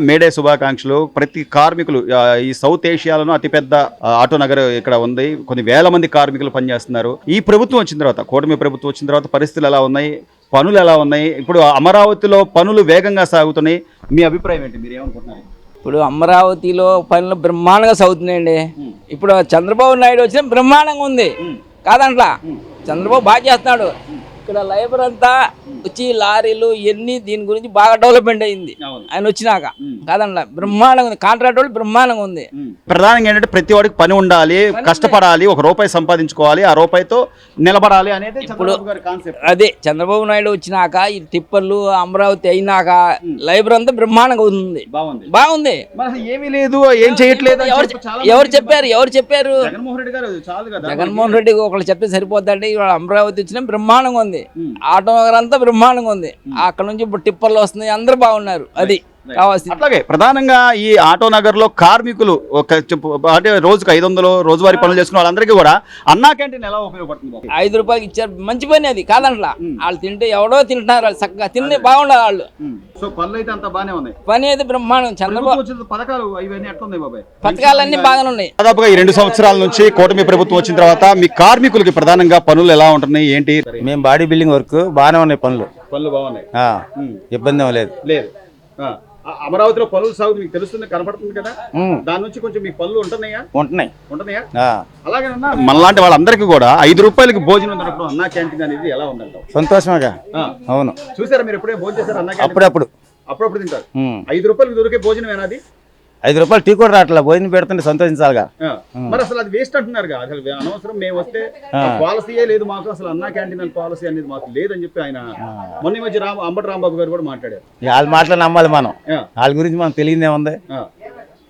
May Day శుభాకాంక్షలు ప్రతి కార్మికులు ఈ సౌత్ ఏషియాలోనూ అతిపెద్ద ఆటో నగర్ ఇక్కడ ఉంది. కొన్ని వేల మంది కార్మికులు పనిచేస్తున్నారు. ఈ ప్రభుత్వం వచ్చిన తర్వాత, కూటమి ప్రభుత్వం వచ్చిన తర్వాత పరిస్థితులు ఎలా ఉన్నాయి, పనులు ఎలా ఉన్నాయి, ఇప్పుడు అమరావతిలో పనులు వేగంగా సాగుతున్నాయి. మీ అభిప్రాయం ఏంటి? మీరు ఏమనుకుంటున్నారు? ఇప్పుడు అమరావతిలో పనులు బ్రహ్మాండంగా సాగుతున్నాయండి. ఇప్పుడు చంద్రబాబు నాయుడు వచ్చిన బ్రహ్మాండంగా ఉంది కాదంట్లా. చంద్రబాబు బాగా చేస్తున్నాడు. ఇక్కడ లేబర్ అంతా వచ్చి లారీలు ఇవన్నీ దీని గురించి బాగా డెవలప్మెంట్ అయింది ఆయన వచ్చినాక కాదంట్లా. బ్రహ్మాండంగా ఉంది. కాంట్రాక్ట్ వాళ్ళు బ్రహ్మాండంగా ఉంది. ప్రధానంగా ఏంటంటే ప్రతి వాడికి పని ఉండాలి, కష్టపడాలి, ఒక రూపాయి సంపాదించుకోవాలి, ఆ రూపాయితో నిలబడాలి అనేది ఇప్పుడు అదే చంద్రబాబు నాయుడు వచ్చినాక ఈ టిప్పర్లు అమరావతి అయినాక లేబర్ అంతా బ్రహ్మాండంగా ఉంది. బాగుంది. ఏమీ లేదు, ఏం చేయట్లేదు. ఎవరు చెప్పారు? జగన్మోహన్ రెడ్డి ఒకళ్ళు చెప్తే సరిపోద్దండి. ఇవాళ అమరావతి వచ్చిన బ్రహ్మాండంగా ఉంది. ఆటో నగర్ అంతా బ్రహ్మాండంగా ఉంది. అక్కడ నుంచి ఇప్పుడు టిప్పర్లు వస్తున్నాయి, అందరూ బాగున్నారు. అది కావాల్సింది. అట్లాగే ప్రధానంగా ఈ ఆటో నగర్ లో కార్మికులు అంటే రోజుకు 500 రోజువారీ పనులు చేసుకున్న వాళ్ళందరికీ కూడా అన్నా క్యాంటీన్ ఎలా ఉపయోగపడుతుంది? 5 రూపాయలకి ఇచ్చారు, మంచి పని అది కాదంట్లా. వాళ్ళు తింటే ఎవడో తింటున్నారు, వాళ్ళు చక్కగా తిని బాగుండాలి వాళ్ళు. సో పనులు అయితే అంత బాగానే ఉన్నాయి. పని అయితే బ్రహ్మాండం. చంద్రబాబు పథకాలన్నీ బాగానే ఉన్నాయి. దాదాపుగా ఈ 2 సంవత్సరాల నుంచి కూటమి ప్రభుత్వం వచ్చిన తర్వాత మీ కార్మికులకి ప్రధానంగా పనులు ఎలా ఉంటున్నాయి ఏంటి? మేము బాడీ బిల్డింగ్ వర్క్ బాగానే ఉన్నాయి. పనులు బాగున్నాయి, ఇబ్బంది ఏం లేదు. అమరావతిలో పనులు సాగు మీకు తెలుస్తుంది, కనపడుతుంది కదా. దాని నుంచి కొంచెం మీకు పనులు ఉంటున్నాయా? అలాగేనన్నా మనలాంటి వాళ్ళందరికీ కూడా 5 రూపాయలకి భోజనం దొరకడం అన్నా క్యాంటీన్ అనేది ఎలా ఉందంటావు? సంతోషమేగా. అవును. చూసారా మీరు ఎప్పుడే భోజనం చేశారు? అన్నా అప్పుడప్పుడు తింటారు. 5 రూపాయలకి దొరికే భోజనం ఏనాది? 5 రూపాయలు టీ కూడా రావట్లా. భోజనం పెడుతుంటే సంతోషించాలిగా. మరి అసలు అది వేస్ట్ అంటున్నారు. అసలు అనవసరం, మేము వస్తే పాలసీయే లేదు మాకు, అసలు అన్నా క్యాంటీన్ పాలసీ అనేది మాకు లేదని చెప్పి ఆయన మొన్న మధ్య అంబటి రాంబాబు గారు కూడా మాట్లాడారు. వాళ్ళ మాటలు నమ్మాలి మనం. వాళ్ళ గురించి మనం తెలియదే ఉంది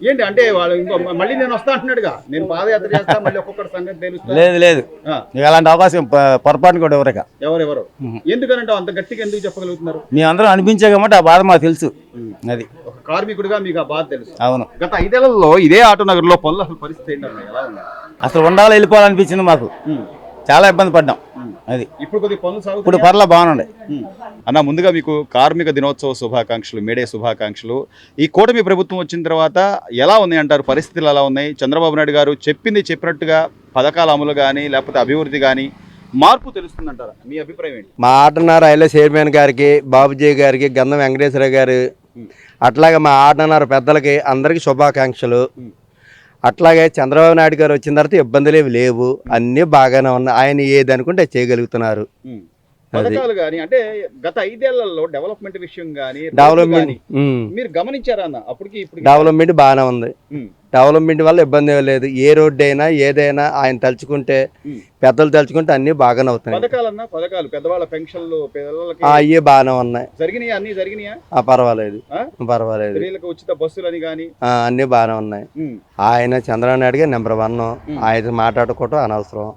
ఏంటి అంటే వాళ్ళు ఇంకో మళ్ళీ నేను వస్తా అంటున్నాడుగా, నేను పాదయాత్ర చేస్తా, మళ్ళీ ఒక్కొక్కటి సంగతి తెలుస్తా. లేదు అలాంటి అవకాశం పొరపాటును కూడా ఎవరెవరు ఎందుకనంటే అంత గట్టిగా ఎందుకు చెప్పగలుగుతున్నారు? మేమందరం అనిపించే కాబట్టి ఆ బాధ మాకు తెలుసు. అది ఒక కార్మికుడిగా మీకు ఆ బాధ తెలుసు. అవును. గత 5 ఏళ్లలో ఇదే ఆటో నగర్ లో పనులు అసలు పరిస్థితి ఏంటన్నా ఎలా ఉన్నాయి? అసలు ఉండాలి, వెళ్ళిపోవాలనిపించింది మాకు. చాలా ఇబ్బంది పడ్డాం. అది ఇప్పుడు కొద్దిగా పనులు సాగు ఇప్పుడు పర్లా బాగున్నాయి అన్న. ముందుగా మీకు కార్మిక దినోత్సవ శుభాకాంక్షలు, మేడే శుభాకాంక్షలు. ఈ కూటమి ప్రభుత్వం వచ్చిన తర్వాత ఎలా ఉన్నాయి అంటారు? పరిస్థితులు ఎలా ఉన్నాయి? చంద్రబాబు నాయుడు గారు చెప్పినట్టుగా పథకాల అమలు కానీ లేకపోతే అభివృద్ధి కానీ మార్పు తెలుస్తుందంటారా? మీ అభిప్రాయం ఏంటి? మా ఆటనార్ రైల్వే చైర్మన్ గారికి, బాబుజీ గారికి, గంధం వెంకటేశ్వర గారు, అట్లాగే మా ఆటనార్ పెద్దలకి అందరికీ శుభాకాంక్షలు. అట్లాగే చంద్రబాబు నాయుడు గారు వచ్చిన తర్వాత ఇబ్బందులు ఏమి లేవు, అన్నీ బాగానే ఉన్నాయి. ఆయన ఏది అనుకుంటే చేయగలుగుతున్నారు. పథకాలు కానీ అంటే గత 5 ఏళ్లలో డెవలప్మెంట్ విషయం కానీ మీరు గమనించారా అన్న? అప్పటికి ఇప్పుడు డెవలప్మెంట్ బాగానే ఉంది. డెవలప్మెంట్ వల్ల ఇబ్బంది ఏమీ లేదు. ఏ రోడ్డు అయినా ఏదైనా ఆయన తలుచుకుంటే, పెద్దలు తలుచుకుంటే అన్ని బాగానే అవుతాయి. పథకాలు పెద్దవాళ్ళ పెన్షన్లు అవి బాగానే ఉన్నాయి. జరిగినాయా? పర్వాలేదు. ఉచిత బస్సులు అని కానీ అన్ని బాగానే ఉన్నాయి. ఆయన చంద్రబాబు నాయుడు గారు నెంబర్ 1. ఆయన మాట్లాడుకోవటం అనవసరం.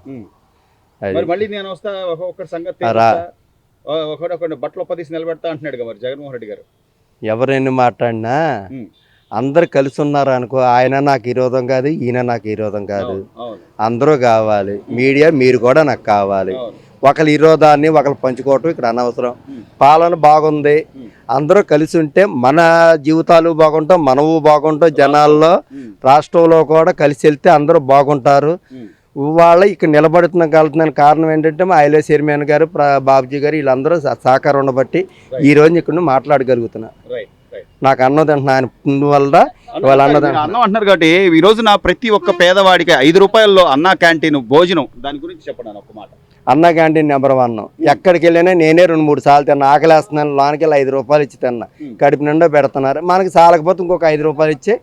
మళ్ళీ నేను వస్తా ఒక్కొక్క సంగతి ఒకటి బట్టలు తీసి నిలబెడతా అంటున్నాడు మరి జగన్మోహన్ రెడ్డి గారు. ఎవరెన్ని మాట్లాడినా అందరు కలిసి ఉన్నారు అనుకో, ఆయన నాకు విరోధం కాదు, ఈయన నాకు విరోధం కాదు. అందరూ కావాలి. మీడియా మీరు కూడా నాకు కావాలి. ఒకరి విరోధాన్ని ఒకరు పంచుకోవటం ఇక్కడ అనవసరం. పాలన బాగుంది, అందరూ కలిసి ఉంటే మన జీవితాలు బాగుంటాం, మనము బాగుంటాం. జనాల్లో రాష్ట్రంలో కూడా కలిసి వెళ్తే అందరూ బాగుంటారు. వాళ్ళ ఇక్కడ నిలబడుతున్న కారణం ఏంటంటే మా రైల్వే చైర్మన్ గారు, బాబుజీ గారు, వీళ్ళందరూ సహకారం ఉండబట్టి ఈ రోజు ఇక్కడ మాట్లాడగలుగుతున్నా. నాకు అన్నదంటున్నా ఆయన వల్ల వాళ్ళు అన్నం అంటున్నారు కాబట్టి ఈ రోజు నా ప్రతి ఒక్క పేదవాడికి 5 రూపాయల్లో అన్నా క్యాంటీన్ భోజనం దాని గురించి చెప్పండి ఒక మాట. అన్నా క్యాంటీన్ నెంబర్ 1. ఎక్కడికి వెళ్ళినా నేనే 2-3 సార్లు తిన్నా. ఆకలేస్తున్నాను, లోనికి వెళ్ళి 5 రూపాయలు ఇచ్చి తిన్నా. కడుపు నిండా పెడుతున్నారు. మనకి చాలకపోతే ఇంకొక 5 రూపాయలు ఇచ్చి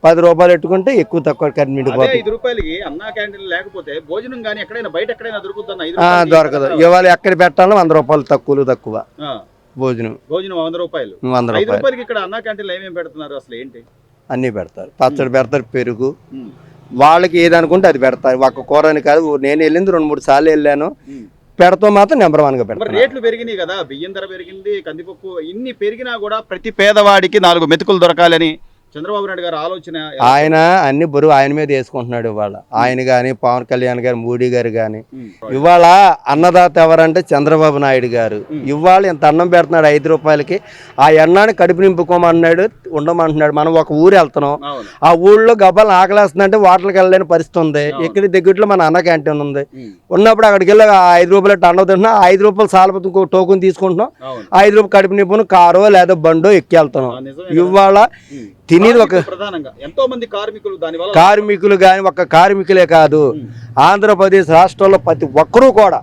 10 రూపాయలు పెట్టుకుంటే ఎక్కువ తక్కువ కనిమిడిపోతుంది. 5 రూపాయలకి అన్నా క్యాంటీన్ లేకపోతే భోజనం కానీ ఎక్కడైనా బయట ఎక్కడైనా దొరకదు. ఇవాళ ఎక్కడ పెట్టాలో 100 రూపాయలు తక్కువ భోజనం 100 రూపాయలు. 5 రూపాయలకి ఇక్కడ అన్నా క్యాంటీన్ ఏమేమి పెడుతున్నారు అసలు ఏంటి? అన్నీ పెడతారు. పచ్చడి పెడతారు, పెరుగు, వాళ్ళకి ఏదనుకుంటే అది పెడతారు. ఒక్క కూర అని కాదు. నేను వెళ్ళింది 2-3 సార్లు వెళ్ళాను. పెడతాం మాత్రం నెంబర్ 1గా పెడతారు. రేట్లు పెరిగినాయి కదా, బియ్యం ధర పెరిగింది, కందిపప్పు, ఇన్ని పెరిగినా కూడా ప్రతి పేదవాడికి 4 మెతుకులు దొరకాలని చంద్రబాబు నాయుడు గారు ఆలోచన ఆయన అన్ని బరువు ఆయన మీద వేసుకుంటున్నాడు ఇవాళ. ఆయన కానీ పవన్ కళ్యాణ్ గారు, మోడీ గారు కానీ. ఇవాళ అన్నదాత ఎవరంటే చంద్రబాబు నాయుడు గారు. ఇవాళ ఇంత అన్నం పెడుతున్నాడు 5 రూపాయలకి. ఆ అన్నాన్ని కడుపు నింపుకోమన్నాడు, ఉండమంటున్నాడు. మనం ఒక ఊరు వెళ్తున్నాం, ఆ ఊళ్ళో గబ్బాలు ఆకలేస్తుందంటే వాటర్కి వెళ్ళలేని పరిస్థితి ఉంది. ఇక్కడ దగ్గరలో మన అన్న క్యాంటీన్ ఉంది. ఉన్నప్పుడు అక్కడికి వెళ్ళి 5 రూపాయలు అన్నం తింటున్నాం, 5 రూపాయలు సాలపతి టోకెన్ తీసుకుంటున్నాం, 5 రూపాయలు కడుపు నింపును కారో లేదా బండో ఎక్కి వెళ్తున్నాం. ఇవాళ తినేది ఒక ప్రధానంగా ఎంతో మంది కార్మికులు దానివల్ల కార్మికులు కానీ ఒక కార్మికులే కాదు, ఆంధ్రప్రదేశ్ రాష్ట్రంలో ప్రతి ఒక్కరూ కూడా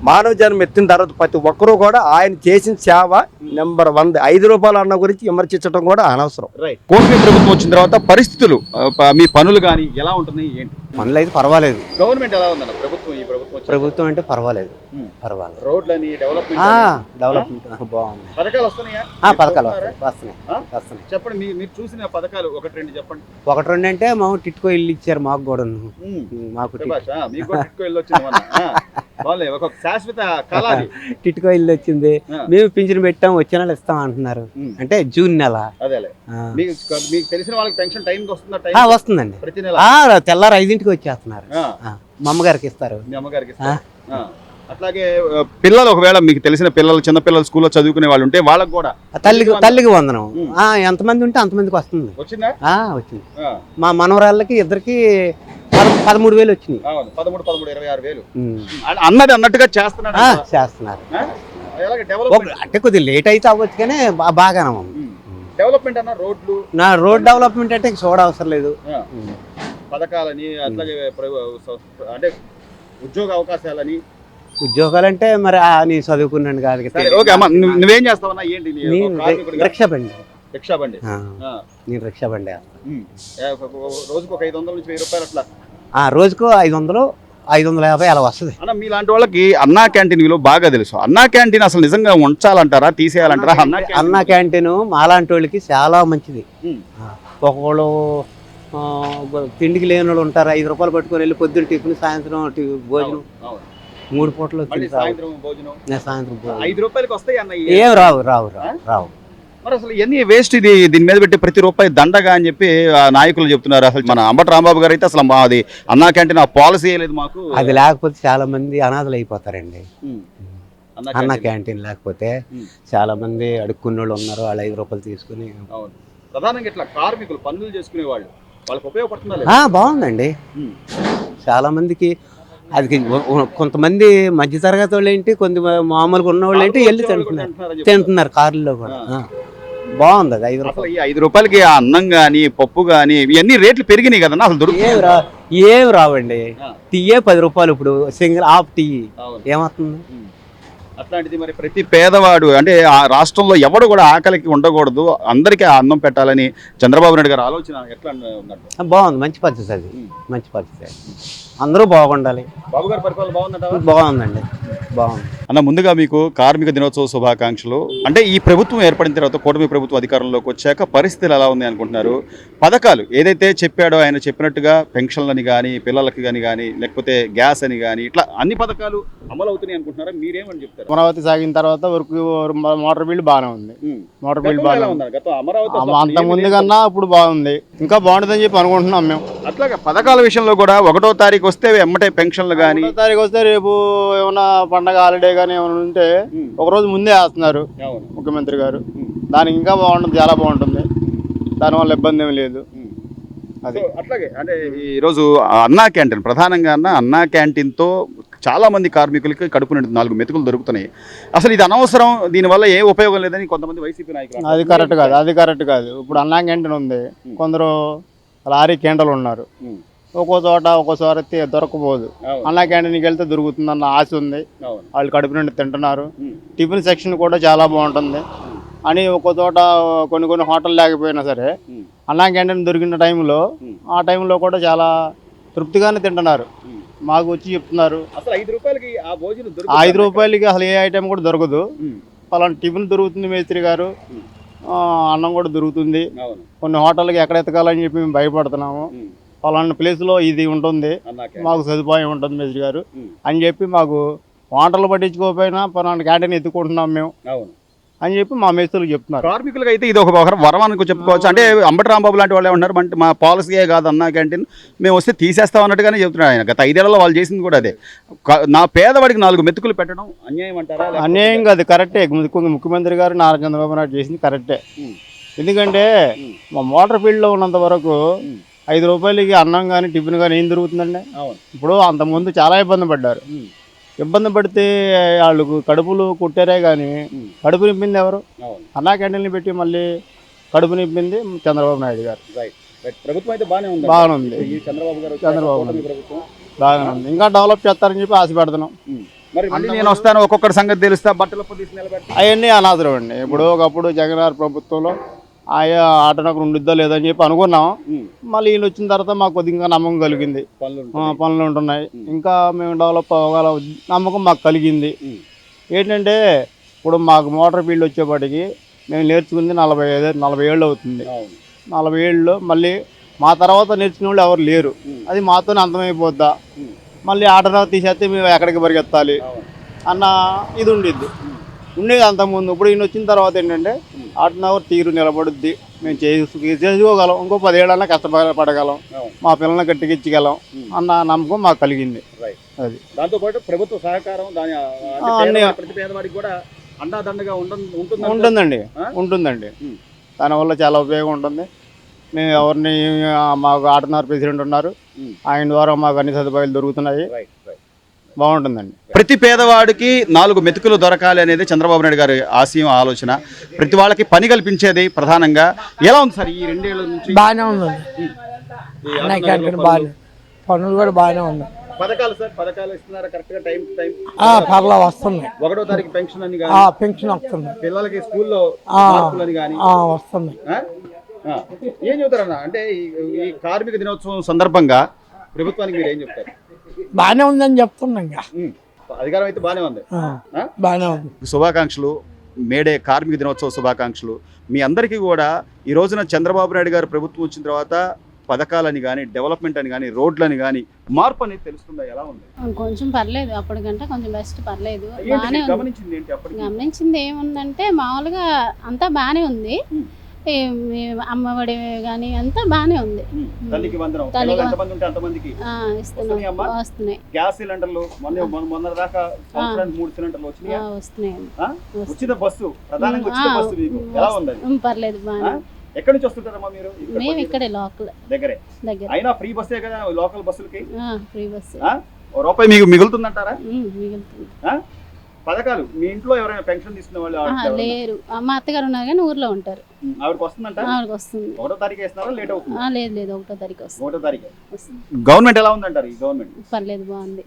మానవ జన్మ ఎత్తిన తర్వాత ప్రతి ఒక్కరూ కూడా ఆయన చేసిన సేవ నెంబర్ 1. 5 రూపాయల అన్న గురించి విమర్శించడం కూడా అనవసరం. కూటమి ప్రభుత్వం వచ్చిన తర్వాత పరిస్థితులు మీ పనులు కానీ ఎలా ఉంటున్నాయి ఏంటి? పనులు అయితే పర్వాలేదు. గవర్నమెంట్ ఎలా ఉందన్న ప్రభుత్వం? ఈ ప్రభుత్వం అంటే పర్వాలేదు, పర్వాలేదు. రోడ్లని డెవలప్మెంట్ బాగుంది. పథకాలు వస్తున్నాయా? పథకాలు వస్తున్నాయి. చెప్పండి, మీరు చూసిన పథకాలు 1-2 చెప్పండి. 1-2 అంటే మాకు టిట్కో ఇల్లు ఇచ్చారు మాకు కూడా. మాకు మీకు కూడా టిట్కో ఇల్లు వచ్చింది ఒక శాశ్వత కళ. టిట్కో ఇల్లు వచ్చింది. మేము పింఛన్ పెట్టాం, వచ్చే నెల ఇస్తాం అంటున్నారు. అంటే జూన్ నెల. అదేలే, మీకు తెలిసిన వాళ్ళకి పెన్షన్ టైం వస్తుందా? వస్తుందండి, ప్రతి నెల తెల్లారు 5కి వచ్చేస్తున్నారు. మా అమ్మగారికి ఇస్తారు. మీ అమ్మగారికి అట్లాగే పిల్లలు ఒకవేళ మీకు తెలిసిన పిల్లలు, చిన్న పిల్లలు స్కూల్లో చదువుకునే వాళ్ళు ఉంటే వాళ్ళకి కూడా తల్లికి వందనం. ఎంతమంది ఉంటే అంతమందికి వస్తుంది. వచ్చిందా? వచ్చింది. మా మనవరాళ్ళకి ఇద్దరికి 13,000 వచ్చినాయి. 13-26,000 అన్నది అన్నట్టుగా చేస్తున్నారు. అంటే కొద్దిగా లేట్ అయితే అవ్వచ్చు కానీ బాగానే ఉంది. డెవలప్మెంట్ అన్న రోడ్లు, రోడ్ డెవలప్మెంట్ అంటే చూడవసరం లేదు. పథకాలని అట్లాగే అంటే ఉద్యోగ అవకాశాలని. ఉద్యోగాలంటే మరి నేను చదువుకున్నాను కాదు. నువ్వేం చేస్తావన్నా? ఏంటి? రిక్షా బండి. రిక్షా బండి. నేను రిక్షా బండి రోజుకు 500 నుంచి 1000 రూపాయలు అట్లా. రోజుకు 500, 550 అలా వస్తుంది. అన్న మీలాంటి వాళ్ళకి అన్నా క్యాంటీన్ విలువ బాగా తెలుసు. అన్నా క్యాంటీన్ అసలు నిజంగా ఉంచాలంటారా, తీసేయాలంటారా? అన్నా క్యాంటీన్ మాలాంటి వాళ్ళకి చాలా మంచిది. ఒకళ్ళు తిండికి లేని వాళ్ళు ఉంటారు, 5 రూపాయలు పట్టుకొని వెళ్ళి పొద్దున్న టిఫిన్, సాయంత్రం భోజనం, 3 పూటలు సాయంత్రం భోజనం. 5 రూపాయలకి వస్తాయి అన్న? ఏం రావు. మరి అసలు ఎన్ని వేస్ట్ ఇది. దీని మీద పెట్టి ప్రతి రూపాయి దండగా అని చెప్పి నాయకులు చెప్తున్నారు. అసలు మన అంబటి రాంబాబు గారు అయితే అసలు మాది అన్నా క్యాంటీన్ ఆ పాలసీ లేదు మాకు. అది లేకపోతే చాలా మంది అనాథలు అయిపోతారండి. అన్నా క్యాంటీన్ లేకపోతే చాలా మంది అడుక్కున్న వాళ్ళు ఉన్నారు. వాళ్ళు 5 రూపాయలు తీసుకుని. ప్రధానంగా ఇట్లా కార్మికులు పనులు చేసుకునే వాళ్ళు వాళ్ళకి ఉపయోగపడుతున్నారు. బాగుందండి. చాలా మందికి అది కొంతమంది మధ్య తరగతి వాళ్ళు ఏంటి, కొంత మామూలుగా ఉన్న వాళ్ళు ఏంటి వెళ్ళి తింటున్నారు కార్లలో కూడా. బాగుంది అది. 5 రూపాయలు. 5 రూపాయలకి అన్నం కానీ పప్పు కానీ ఇవన్నీ రేట్లు పెరిగినాయి కదన్నా. అసలు ఏం రావండి. టీయే 10 రూపాయలు ఇప్పుడు, సింగిల్ హాఫ్ టీ ఏమవుతుంది? అట్లాంటిది మరి ప్రతి పేదవాడు అంటే ఆ రాష్ట్రంలో ఎవడు కూడా ఆకలికి ఉండకూడదు, అందరికీ అన్నం పెట్టాలని చంద్రబాబు నాయుడు గారు ఆలోచన ఎట్లా ఉన్నట్టు? బాగుంది, మంచి పద్ధతి అది. మంచి పద్ధతి, అందరూ బాగుండాలి. బాబు గారి పరిపాలన బాగుందంట? బాగుందండి, బాగుంది. అన్న ముందుగా మీకు కార్మిక దినోత్సవ శుభాకాంక్షలు. అంటే ఈ ప్రభుత్వం ఏర్పడిన తర్వాత, కూటమి ప్రభుత్వం అధికారంలోకి వచ్చాక పరిస్థితులు ఎలా ఉన్నాయి అనుకుంటున్నారు? పథకాలు ఏదైతే చెప్పాడో ఆయన చెప్పినట్టుగా పెన్షన్లని కానీ, పిల్లలకి కానీ లేకపోతే గ్యాస్ అని కానీ ఇట్లా అన్ని పథకాలు అమలు అవుతున్నాయి అనుకుంటున్నారా? మీరేమని చెప్తారు? అమరావతి సాగిన తర్వాత వరకు మోటార్ బిల్లు బాగానే ఉంది. మోటార్ బిల్లు బాగానే ఉంది. అంత ముందు కన్నా ఇప్పుడు బాగుంది, ఇంకా బాగుంటుందని చెప్పి అనుకుంటున్నాం మేము. అట్లాగే పథకాల విషయంలో కూడా 1వ తారీఖు వస్తే ఎమ్మటే పెన్షన్లు కానీ, 1వ తారీఖు వస్తే రేపు ఏమన్నా పండగ హాలిడే కానీ ఏమైనా ఉంటే ఒక రోజు ముందే వేస్తున్నారు ముఖ్యమంత్రి గారు. దానికి ఇంకా బాగుంటుంది, చాలా బాగుంటుంది. దానివల్ల ఇబ్బంది ఏమి లేదు. అది అట్లాగే అంటే ఈరోజు అన్నా క్యాంటీన్ ప్రధానంగా అన్నా క్యాంటీన్తో చాలా మంది కార్మికులకి కడుపు నిండు 4 మెతుకులు దొరుకుతున్నాయి. అసలు ఇది అనవసరం, దీనివల్ల ఏ ఉపయోగం లేదని కొంతమంది వైసీపీ నాయకులు. అది కరెక్ట్ కాదు. ఇప్పుడు అన్నా క్యాంటీన్ ఉంది, కొందరు లారీ కేంద్రాలు ఉన్నారు. ఒక్కో చోట దొరకపోదు. అన్నా క్యాంటీన్కి వెళ్తే దొరుకుతుందన్న ఆశ ఉంది. వాళ్ళు కడుపు నిండి తింటున్నారు. టిఫిన్ సెక్షన్ కూడా చాలా బాగుంటుంది అని ఒక్కో చోట కొన్ని హోటల్ లేకపోయినా సరే అన్నా క్యాంటీన్ దొరికిన టైంలో ఆ టైంలో కూడా చాలా తృప్తిగానే తింటున్నారు. మాకు వచ్చి చెప్తున్నారు అసలు 5 రూపాయలకి ఆ భోజనం 5 రూపాయలకి అసలు ఏ ఐటెం కూడా దొరకదు. అలాంటి టిఫిన్ దొరుకుతుంది మేస్త్రి గారు, అన్నం కూడా దొరుకుతుంది. కొన్ని హోటల్కి ఎక్కడ ఎతకాలని చెప్పి మేము భయపడుతున్నాము. పలానా ప్లేస్లో ఇది ఉంటుంది, మాకు సదుపాయం ఉంటుంది మేస్త్రి గారు అని చెప్పి మాకు వాటర్లు పట్టించుకోకపోయినా పలానా క్యాంటీన్ ఎత్తుకుంటున్నాం మేము అని చెప్పి మా మేస్తులకు చెప్తున్నారు. కార్మికులకు అయితే ఇది ఒక వరం అనుకో చెప్పుకోవచ్చు. అంటే అంబటి రాంబాబు లాంటి వాళ్ళు ఏమంటారు అంటే మా పాలసీయే కాదు అన్నా క్యాంటీన్ మేము వస్తే తీసేస్తాం అన్నట్టుగానే చెప్తున్నాడు ఆయన. గత 5 ఏళ్లలో వాళ్ళు చేసింది కూడా అదే. నా పేదవాడికి 4 మెతుకులు పెట్టడం అన్యాయం అంటారా? అన్యాయం కాదు, కరెక్టే. ముఖ్యమంత్రి గారు నారా చంద్రబాబు నాయుడు చేసింది కరెక్టే. ఎందుకంటే మా మోటార్ ఫీల్డ్లో ఉన్నంత వరకు 5 రూపాయలకి అన్నం కానీ టిఫిన్ కానీ ఏం దొరుకుతుందండి. ఇప్పుడు అంతకుముందు చాలా ఇబ్బంది పడ్డారు. ఇబ్బంది పడితే వాళ్ళు కడుపులు కుట్టారే కానీ కడుపు నింపింది ఎవరు? అన్నా క్యాంటీన్లు పెట్టి మళ్ళీ కడుపు నింపింది చంద్రబాబు నాయుడు గారు. ప్రభుత్వం అయితే బాగానే ఉంది. బాగానే ఉంది, చంద్రబాబు బాగానే ఉంది. ఇంకా డెవలప్ చేస్తారని చెప్పి ఆశ పెడుతున్నాం. మరి మళ్ళీ నేను వస్తాను ఒక్కొక్కటి సంగతి తెలుస్తా బట్టల పొల్యూషన్ నిలబెడతా అవన్నీ అనాథరం అండి. ఇప్పుడు ఒకప్పుడు జగన్ గారి ప్రభుత్వంలో ఆయా ఆటనకు ఉండిద్దా లేదని చెప్పి అనుకున్నాం. మళ్ళీ వీళ్ళు వచ్చిన తర్వాత మాకు కొద్దిగా నమ్మకం కలిగింది. పనులు ఉంటున్నాయి, ఇంకా మేము డెవలప్ అవ్వగల నమ్మకం మాకు కలిగింది. ఏంటంటే ఇప్పుడు మాకు మోటార్ ఫీల్డ్ వచ్చేపాటికి మేము నేర్చుకుంది 40 ఏళ్ళు అవుతుంది. 40 ఏళ్ళలో మళ్ళీ మా తర్వాత నేర్చుకునే వాళ్ళు ఎవరు లేరు. అది మాతోనే అంతమైపోద్దా, మళ్ళీ ఆటనకు తీసేస్తే మేము ఎక్కడికి పరిగెత్తాలి అన్న ఇది ఉండేది అంతకుముందు. ఇప్పుడు ఈయన వచ్చిన తర్వాత ఏంటంటే ఆటనవర్ తీరు నిలబడుద్ది, మేము చేసుకోగలం, ఇంకో 10 ఏళ్ళన్నా కష్టపడగలం, మా పిల్లల్ని గట్టికిచ్చగలం అన్న నమ్మకం మాకు కలిగింది. అది దాంతోపాటు ప్రభుత్వ సహకారం ప్రతి పేదవాడికి కూడా అండాదండగా ఉంటుందండి. దానివల్ల చాలా ఉపయోగం ఉంటుంది. మేము ఎవరిని మాకు ఆటనవర్ ప్రెసిడెంట్ ఉన్నారు, ఆయన ద్వారా మాకు అన్ని సదుపాయాలు దొరుకుతున్నాయి. బాగుంటుందండి. ప్రతి పేదవాడికి 4 మెతుకులు దొరకాలి అనేది చంద్రబాబు నాయుడు గారి ఆశయం, ఆలోచన. ప్రతి వాళ్ళకి పని కల్పించేది ప్రధానంగా. ఎలా ఉంది సార్ ఈ 2 ఏళ్ల నుంచి? బాగానే ఉందండి, పనులు కూడా బాగానే ఉన్నాయి. పథకాలు సార్, పథకాలు ఇస్తున్నారు కరెక్ట్ గా టైం పర్లా వస్తున్నాయి. 1వ తారీఖు పెన్షన్ అని పెన్షన్ వస్తుంది, పిల్లలకి స్కూల్లో కానీ వస్తున్నాయి. ఏం చెబుతారన్న అంటే ఈ కార్మిక దినోత్సవం సందర్భంగా ప్రభుత్వానికి మీరు ఏం చెప్తారు? బాగానే ఉందని చెప్తున్నాం. ఇంకా అధికారం అయితే బాగానే ఉంది. బాగానే ఉంది. శుభాకాంక్షలు, మేడే కార్మిక దినోత్సవ శుభాకాంక్షలు. మీ అందరికీ కూడా ఈ రోజున చంద్రబాబు నాయుడు గారు ప్రభుత్వం వచ్చిన తర్వాత పథకాలని కానీ డెవలప్మెంట్ అని కానీ రోడ్లని కానీ మార్పు అనేది తెలుస్తుందా? ఎలా ఉంది? కొంచెం పర్లేదు, అప్పటికంటే కొంచెం బెస్ట్ పర్లేదు. గమనించింది ఏముందంటే మామూలుగా అంతా బాగానే ఉంది. అమ్మఒడి కానీ అంతా బాగానే ఉంది. వస్తున్నాయి. గ్యాస్ సిలిండర్లు మొన్న దాకా 3 సిలిండర్లు వస్తున్నాయి. ఉచిత బస్సు, ప్రధానంగా ఉచిత బస్సు మీకు ఎలా ఉంది? పర్లేదు, బాగానే. ఎక్కడి నుంచి వస్తుంటారమ్మా మీరు? మేము ఇక్కడే లోకల్ దగ్గర. అయినా ఫ్రీ బస్సే కదా లోకల్ బస్సులకి? Free bus. ₹1 మీకు మిగులుతుందంటారా? మిగులుతుంది. పథకాలు మీ ఇంట్లో ఎవరైనా పెన్షన్ తీసుకునే వాళ్ళు లేరు. మా అత్తగారు ఉన్నారు కానీ ఊర్లో ఉంటారు. ఆవిడకి వస్తుందంట? ఆవిడకి వస్తుంది. 1వ తారీఖు వేస్తున్నారా లేట్ అవుతుంది? లేదు, 1వ తారీఖు వస్తుంది. 1వ తారీఖు. గవర్నమెంట్ ఎలా ఉందంటారు? ఈ గవర్నమెంట్ పర్లేదు, బాగుంది.